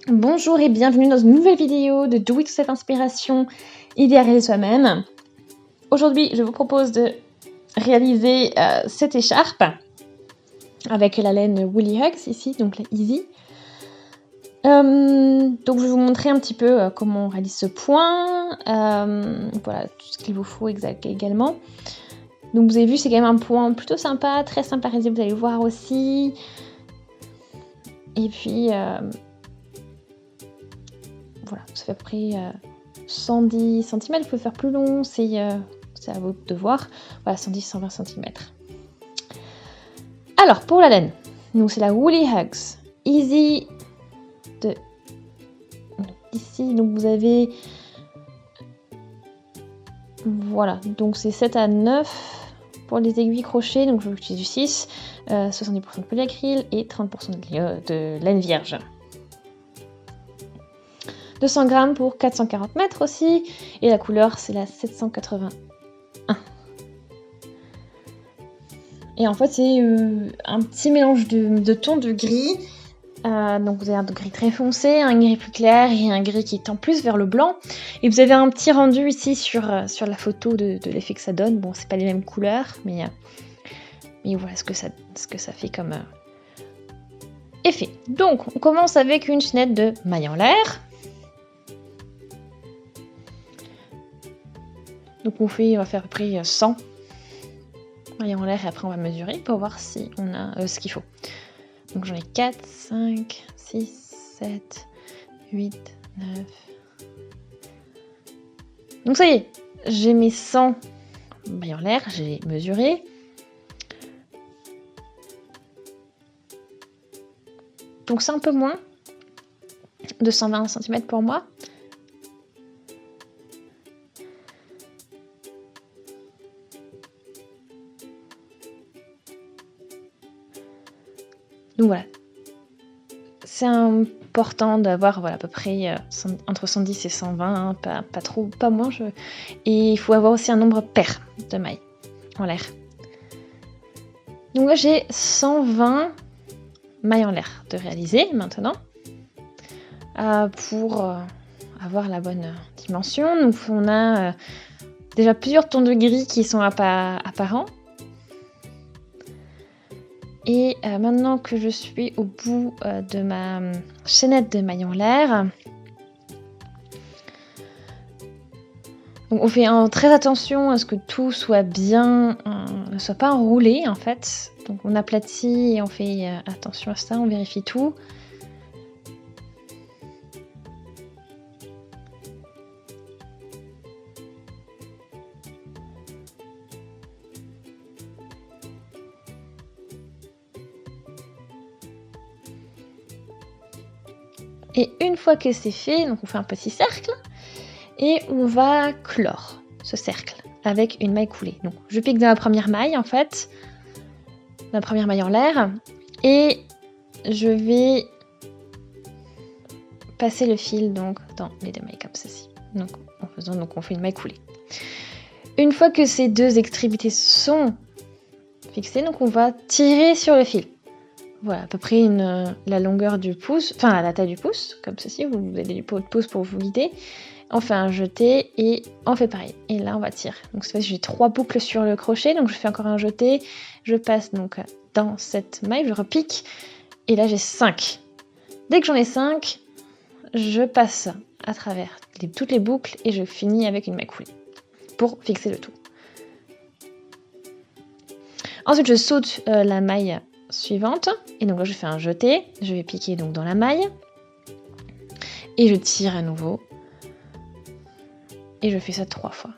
Bonjour et bienvenue dans une nouvelle vidéo de Do It Yourself Inspiration, idée à réaliser soi-même. Aujourd'hui, je vous propose de réaliser cette écharpe avec la laine Woolly Hugs ici, donc la Easy. Donc je vais vous montrer un petit peu comment on réalise ce point, voilà tout ce qu'il vous faut également. Donc vous avez vu, c'est quand même un point plutôt sympa, très sympa à réaliser, vous allez le voir aussi. Et puis voilà, ça fait à peu près 110 cm, vous pouvez faire plus long, c'est à vous de voir. Voilà, 110-120 cm. Alors, pour la laine, donc c'est la Woolly Hugs Easy de ici, donc vous avez voilà, donc c'est 7 à 9 pour les aiguilles crochet, donc je vais utiliser du 6, 70% de polyacryl et 30% de laine vierge. 200 g pour 440 mètres aussi, et la couleur c'est la 781. Et en fait c'est un petit mélange de tons de gris, donc vous avez un gris très foncé, un gris plus clair et un gris qui tend plus vers le blanc. Et vous avez un petit rendu ici sur la photo de l'effet que ça donne. Bon, c'est pas les mêmes couleurs, mais voilà ce que ça fait comme effet. Donc on commence avec une chaînette de maille en l'air. Donc on va faire à peu près 100 mailles en l'air et après on va mesurer pour voir si on a ce qu'il faut. Donc j'en ai 4, 5, 6, 7, 8, 9. Donc ça y est, j'ai mes 100 mailles en l'air, j'ai mesuré. Donc c'est un peu moins de 120 cm pour moi. Donc voilà, c'est important d'avoir voilà, à peu près entre 110 et 120, hein, pas trop, pas moins. Et il faut avoir aussi un nombre pair de mailles en l'air. Donc là j'ai 120 mailles en l'air de réaliser maintenant pour avoir la bonne dimension. Donc on a déjà plusieurs tons de gris qui sont apparents. Et maintenant que je suis au bout de ma chaînette de mailles en l'air, donc on fait très attention à ce que tout soit bien, ne soit pas enroulé en fait. Donc on aplatit et on fait attention à ça, on vérifie tout. Et une fois que c'est fait, donc on fait un petit cercle et on va clore ce cercle avec une maille coulée. Donc je pique dans la première maille en fait, la première maille en l'air, et je vais passer le fil donc dans les deux mailles comme ceci. Donc on fait une maille coulée. Une fois que ces deux extrémités sont fixées, donc on va tirer sur le fil. Voilà, à peu près la longueur du pouce, enfin la taille du pouce, comme ceci, vous avez des pouces pour vous guider. On fait un jeté et on fait pareil. Et là, on va tirer. Donc, cette fois-ci, j'ai 3 boucles sur le crochet, donc je fais encore un jeté. Je passe donc dans cette maille, je repique, et là, j'ai 5. Dès que j'en ai 5, je passe à travers toutes les boucles et je finis avec une maille coulée pour fixer le tout. Ensuite, je saute la maille suivante, et donc là je fais un jeté, je vais piquer donc dans la maille et je tire à nouveau et je fais ça 3 fois,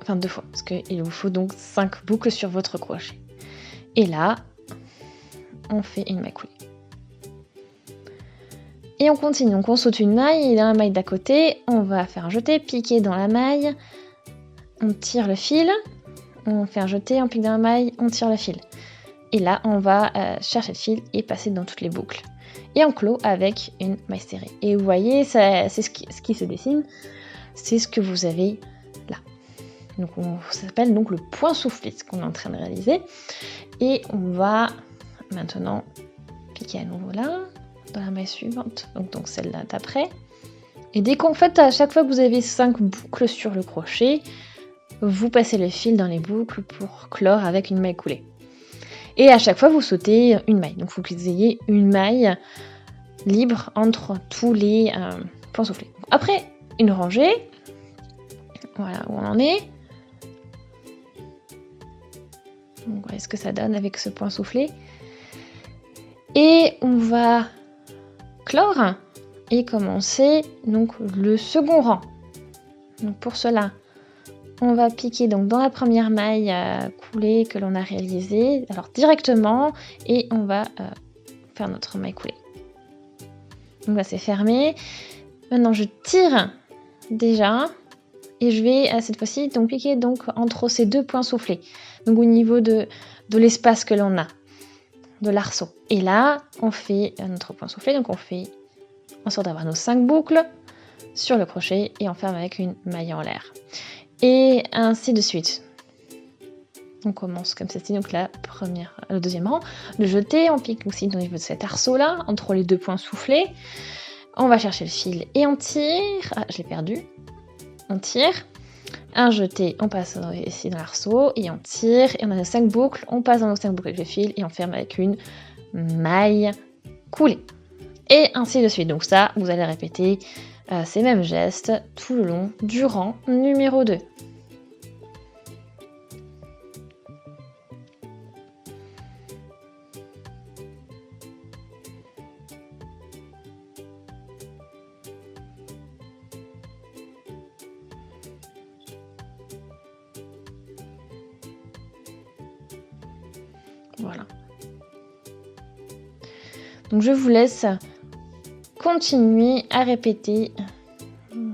enfin 2 fois parce qu'il vous faut donc 5 boucles sur votre crochet, et là on fait une maille coulée et on continue. Donc on saute une maille et dans la maille d'à côté on va faire un jeté, piquer dans la maille, on tire le fil, on fait un jeté, on pique dans la maille, on tire le fil. Et là, on va chercher le fil et passer dans toutes les boucles. Et on clôt avec une maille serrée. Et vous voyez, c'est ce qui se dessine. C'est ce que vous avez là. Donc, ça s'appelle donc le point soufflé, ce qu'on est en train de réaliser. Et on va maintenant piquer à nouveau là. dans la maille suivante, donc celle-là d'après. Et dès qu'en fait, à chaque fois que vous avez 5 boucles sur le crochet, vous passez le fil dans les boucles pour clore avec une maille coulée. Et à chaque fois, vous sautez une maille. Donc, il faut que vous ayez une maille libre entre tous les points soufflés. Après, une rangée. Voilà où on en est. Donc, voilà ce que ça donne avec ce point soufflé. Et on va clore et commencer donc le second rang. Donc pour cela, on va piquer donc dans la première maille coulée que l'on a réalisée, alors directement, et on va faire notre maille coulée. Donc là c'est fermé. Maintenant je tire déjà et je vais cette fois-ci donc piquer donc entre ces 2 points soufflés. Donc au niveau de l'espace que l'on a, de l'arceau. Et là on fait notre point soufflé, donc on fait en sorte d'avoir nos 5 boucles sur le crochet et on ferme avec une maille en l'air. Et ainsi de suite. On commence comme ceci, donc le deuxième rang, de jeter, on pique aussi au niveau de cet arceau là, entre les 2 points soufflés. On va chercher le fil et on tire. Ah, je l'ai perdu. On tire. Un jeté, on passe ici dans l'arceau et on tire. Et on a nos 5 boucles, on passe dans nos 5 boucles avec le fil et on ferme avec une maille coulée. Et ainsi de suite. Donc ça, vous allez répéter ces mêmes gestes tout le long du rang numéro 2. Voilà. Donc je vous laisse continuer à répéter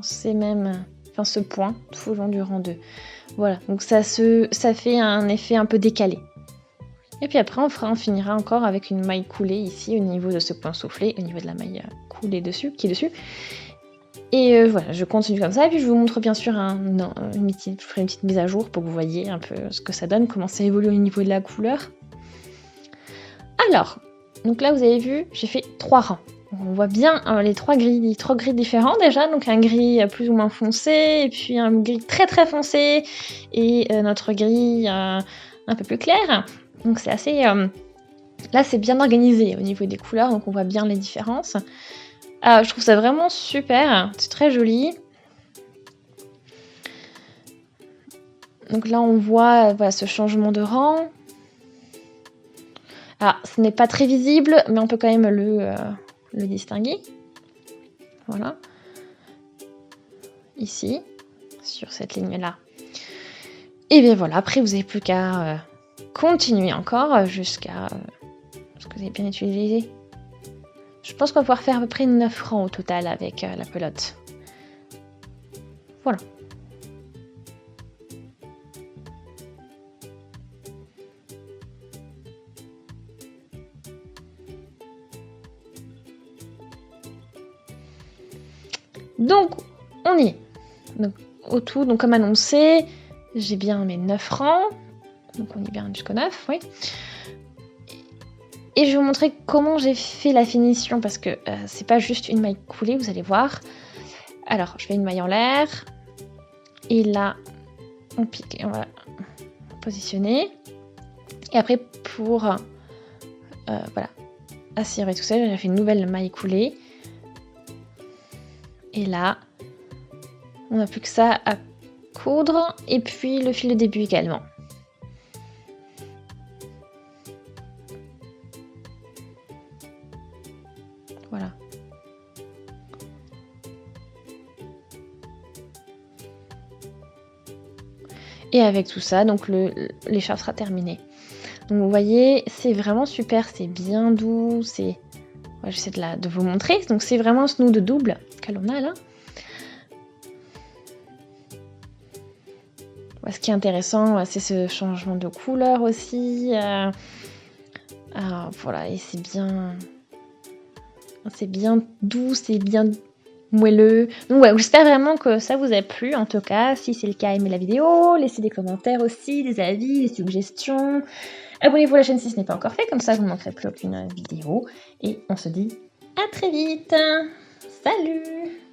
ce point tout au long du rang 2. Voilà, donc ça fait un effet un peu décalé. Et puis après on finira encore avec une maille coulée ici au niveau de ce point soufflé, au niveau de la maille coulée dessus, qui est dessus. Et voilà, je continue comme ça, et puis je vous montre bien sûr je ferai une petite mise à jour pour que vous voyez un peu ce que ça donne, comment ça évolue au niveau de la couleur. Alors, donc là vous avez vu, j'ai fait 3 rangs. On voit bien les 3 gris différents déjà, donc un gris plus ou moins foncé, et puis un gris très très foncé, et notre gris un peu plus clair. Donc c'est assez... là c'est bien organisé au niveau des couleurs, donc on voit bien les différences. Je trouve ça vraiment super, c'est très joli. Donc là on voit ce changement de rang. Alors ce n'est pas très visible, mais on peut quand même le distinguer. Voilà. Ici, sur cette ligne-là. Et bien voilà, après vous n'avez plus qu'à continuer encore jusqu'à ce que vous avez bien utilisé. Je pense qu'on va pouvoir faire à peu près 9 rangs au total avec la pelote. Voilà. Donc, on y est. Donc, au tout, donc comme annoncé, j'ai bien mes 9 rangs. Donc, on y est bien jusqu'au 9, oui. Et je vais vous montrer comment j'ai fait la finition, parce que c'est pas juste une maille coulée, vous allez voir. Alors, je fais une maille en l'air. Et là, on pique et on va positionner. Et après, pour voilà, assurer tout ça, j'ai fait une nouvelle maille coulée. Et là, on n'a plus que ça à coudre. Et puis le fil de début également. Voilà. Et avec tout ça, donc l'écharpe sera terminée. Donc vous voyez, c'est vraiment super, c'est bien doux, c'est... Ouais, j'essaie de vous montrer. Donc c'est vraiment ce nœud de double que l'on a là. Ouais, ce qui est intéressant, c'est ce changement de couleur aussi. Voilà, et c'est bien doux, c'est bien moelleux. Donc ouais, j'espère vraiment que ça vous a plu. En tout cas, si c'est le cas, aimez la vidéo, laissez des commentaires aussi, des avis, des suggestions. Abonnez-vous à la chaîne si ce n'est pas encore fait, comme ça vous ne manquerez plus aucune vidéo. Et on se dit À très vite. Salut!